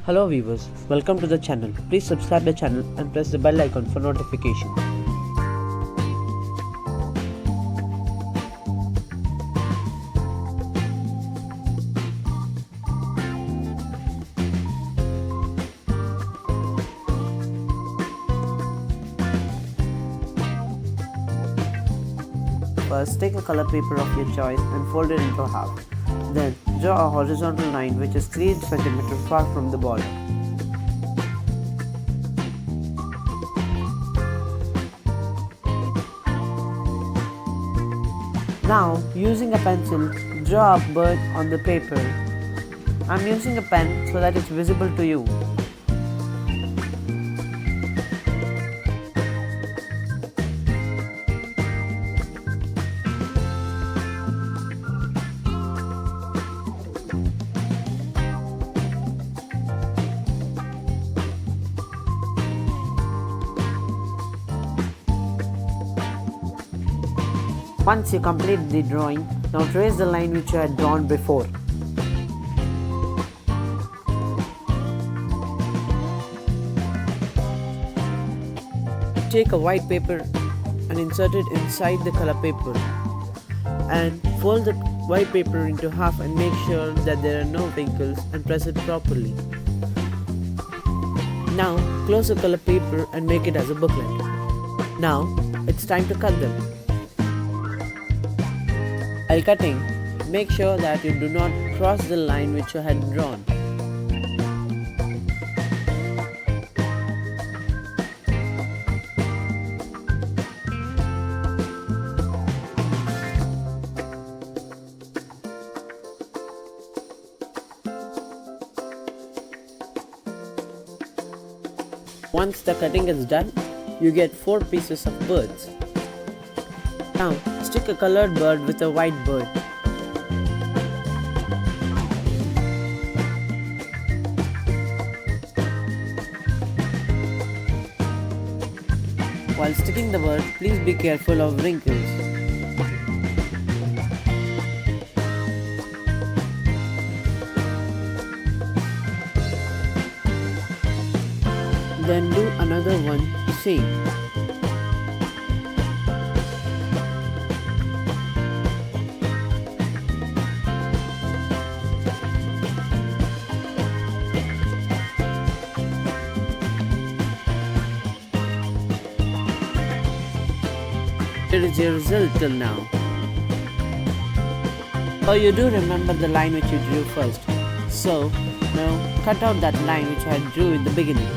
Hello viewers, welcome to the channel. Please subscribe the channel and press the bell icon for notification. First, take a color paper of your choice and fold it into half. Then, draw a horizontal line which is 3 cm far from the border. Now, using a pencil, draw a bird on the paper. I'm using a pen so that it's visible to you. Once you complete the drawing, now trace the line which you had drawn before. Take a white paper and insert it inside the color paper and fold the white paper into half and make sure that there are no wrinkles and press it properly. Now close the color paper and make it as a booklet. Now it's time to cut them. While cutting, make sure that you do not cross the line which you had drawn. Once the cutting is done, you get 4 pieces of birds. Now, stick a colored bird with a white bird. While sticking the bird, please be careful of wrinkles. Then do another one same. Here is your result till now. Oh, you do remember the line which you drew first. So, now cut out that line which I drew in the beginning.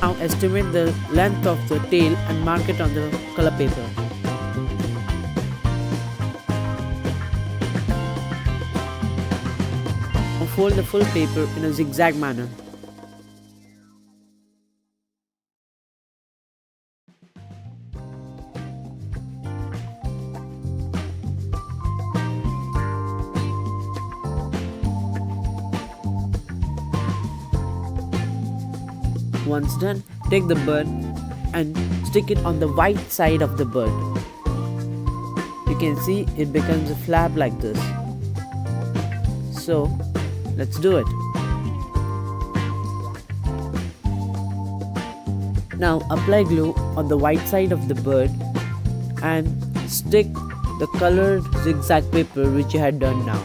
Now estimate the length of the tail and mark it on the color paper. Now fold the full paper in a zigzag manner. Once done, take the bird and stick it on the white side of the bird. You can see it becomes a flap like this. So, let's do it. Now apply glue on the white side of the bird and stick the colored zigzag paper which you had done now.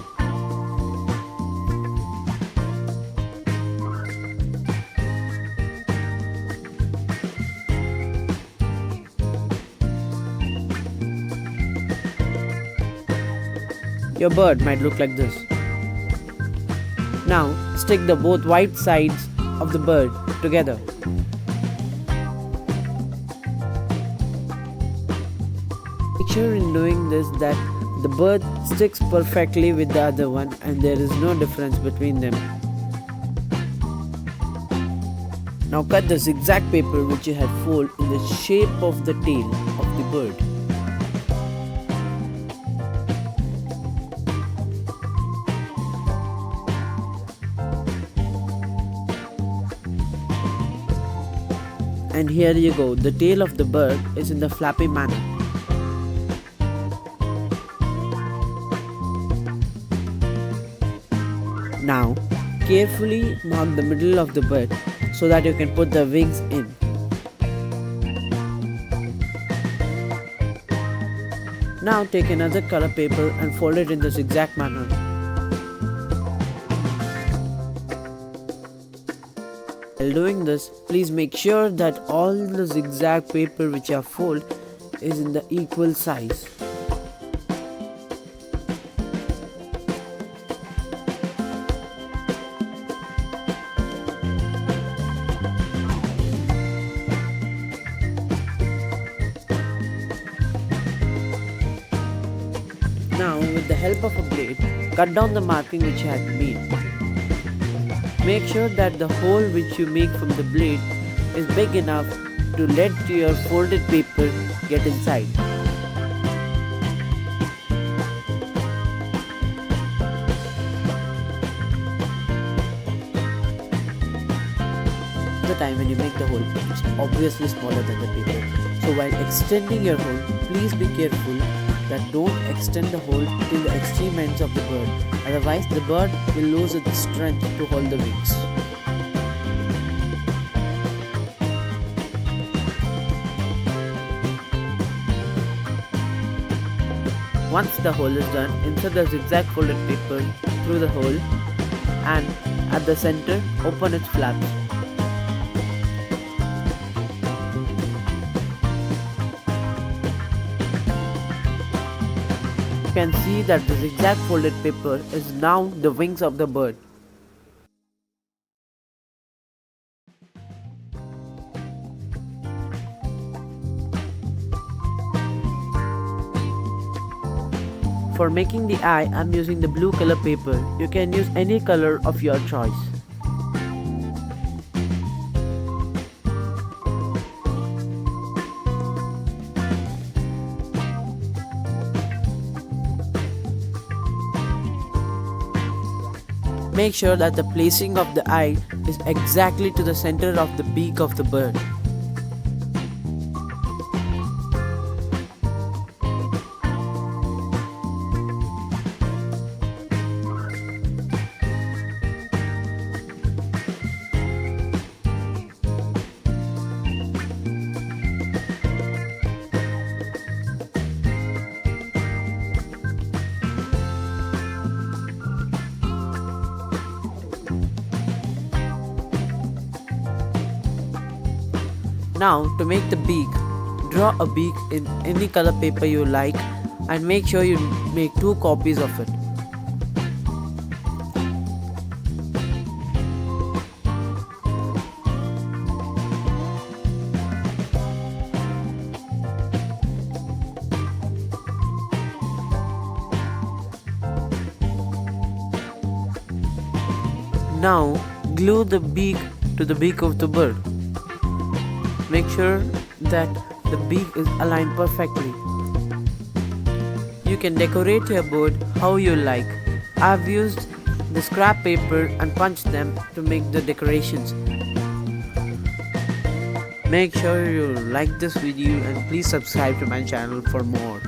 Your bird might look like this. Now stick the both white sides of the bird together. Make sure in doing this that the bird sticks perfectly with the other one and there is no difference between them. Now cut the zigzag paper which you had folded in the shape of the tail of the bird. And here you go, the tail of the bird is in the flappy manner. Now, carefully mark the middle of the bird so that you can put the wings in. Now take another color paper and fold it in the zigzag manner. While doing this, please make sure that all the zigzag paper which you have folded is in the equal size. Now, with the help of a blade, cut down the marking which you had made. Make sure that the hole which you make from the blade is big enough to let your folded paper get inside. The time when you make the hole, it's obviously smaller than the paper. So while extending your hole, please be careful that don't extend the hole till the extreme ends of the bird, otherwise the bird will lose its strength to hold the wings. Once the hole is done, insert the zigzag folded paper through the hole and at the center open its flaps. You can see that the zigzag folded paper is now the wings of the bird. For making the eye, I am using the blue color paper. You can use any color of your choice. Make sure that the placing of the eye is exactly to the center of the beak of the bird. Now, to make the beak, draw a beak in any color paper you like and make sure you make 2 copies of it. Now, glue the beak to the beak of the bird. Make sure that the beak is aligned perfectly. You can decorate your bird how you like. I've used the scrap paper and punched them to make the decorations. Make sure you like this video and please subscribe to my channel for more.